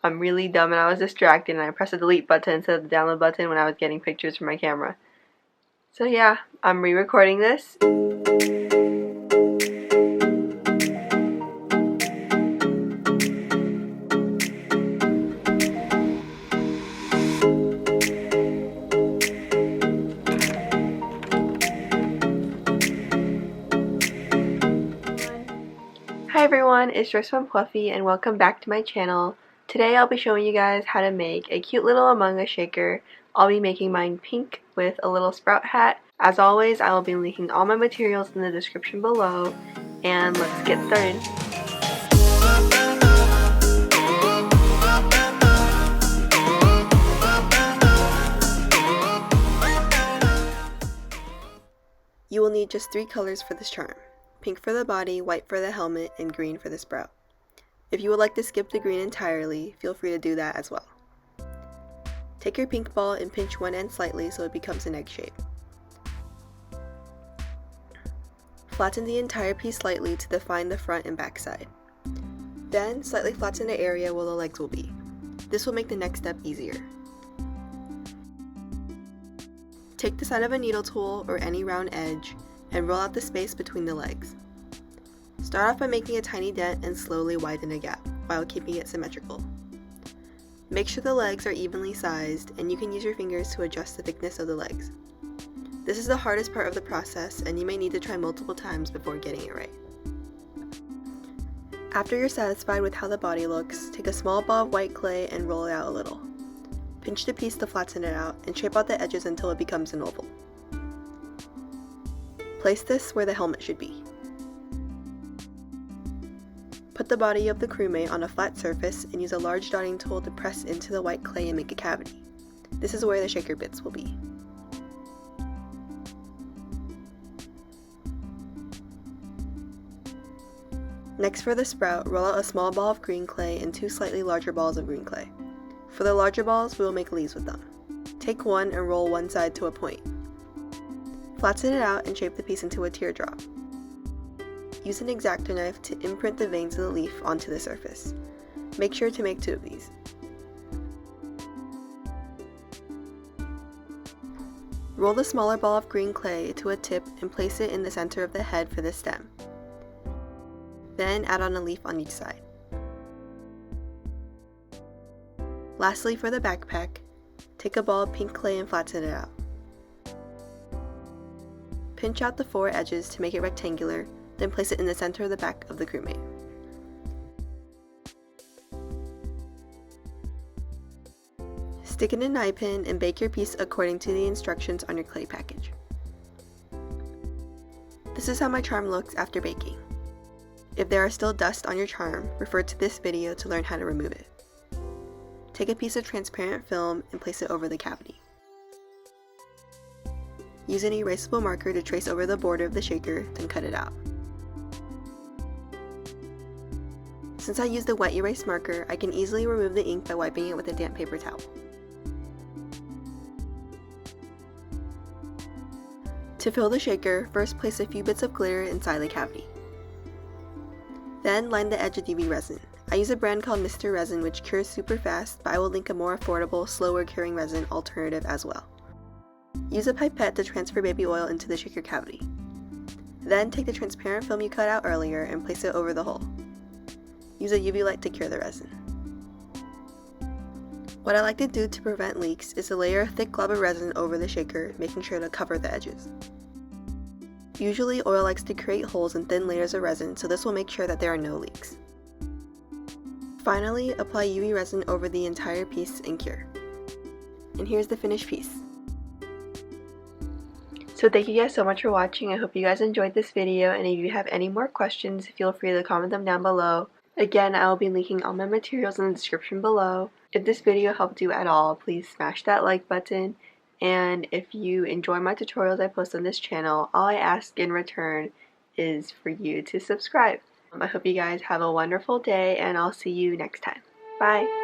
I'm really dumb and I was distracted and I pressed the delete button instead of the download button when I was getting pictures from my camera. So yeah, I'm re-recording this. Hi everyone, it's Joyce from Pwuffy and welcome back to my channel. Today I'll be showing you guys how to make a cute little Among Us shaker. I'll be making mine pink with a little sprout hat. As always, I will be linking all my materials in the description below, and let's get started. You will need just 3 colors for this charm. Pink for the body, white for the helmet, and green for the sprout. If you would like to skip the green entirely, feel free to do that as well. Take your pink ball and pinch one end slightly so it becomes an egg shape. Flatten the entire piece slightly to define the front and back side. Then, slightly flatten the area where the legs will be. This will make the next step easier. Take the side of a needle tool or any round edge and roll out the space between the legs. Start off by making a tiny dent and slowly widen a gap while keeping it symmetrical. Make sure the legs are evenly sized and you can use your fingers to adjust the thickness of the legs. This is the hardest part of the process and you may need to try multiple times before getting it right. After you're satisfied with how the body looks, take a small ball of white clay and roll it out a little. Pinch the piece to flatten it out and shape out the edges until it becomes an oval. Place this where the helmet should be. Put the body of the crewmate on a flat surface and use a large dotting tool to press into the white clay and make a cavity. This is where the shaker bits will be. Next, for the sprout, roll out a small ball of green clay and 2 slightly larger balls of green clay. For the larger balls, we will make leaves with them. Take one and roll one side to a point. Flatten it out and shape the piece into a teardrop. Use an X-Acto knife to imprint the veins of the leaf onto the surface. Make sure to make 2 of these. Roll the smaller ball of green clay to a tip and place it in the center of the head for the stem. Then add on a leaf on each side. Lastly, for the backpack, take a ball of pink clay and flatten it out. Pinch out the 4 edges to make it rectangular, then place it in the center of the back of the crewmate. Stick in an eye pin and bake your piece according to the instructions on your clay package. This is how my charm looks after baking. If there are still dust on your charm, refer to this video to learn how to remove it. Take a piece of transparent film and place it over the cavity. Use an erasable marker to trace over the border of the shaker, then cut it out. Since I used a wet erase marker, I can easily remove the ink by wiping it with a damp paper towel. To fill the shaker, first place a few bits of glitter inside the cavity. Then line the edge with UV resin. I use a brand called Mr. Resin which cures super fast, but I will link a more affordable, slower curing resin alternative as well. Use a pipette to transfer baby oil into the shaker cavity. Then take the transparent film you cut out earlier and place it over the hole. Use a UV light to cure the resin. What I like to do to prevent leaks is to layer a thick glob of resin over the shaker, making sure to cover the edges. Usually oil likes to create holes in thin layers of resin, so this will make sure that there are no leaks. Finally, apply UV resin over the entire piece and cure. And here's the finished piece. So thank you guys so much for watching. I hope you guys enjoyed this video, and if you have any more questions, feel free to comment them down below. Again, I will be linking all my materials in the description below. If this video helped you at all, please smash that like button. And if you enjoy my tutorials I post on this channel, all I ask in return is for you to subscribe. I hope you guys have a wonderful day, and I'll see you next time. Bye!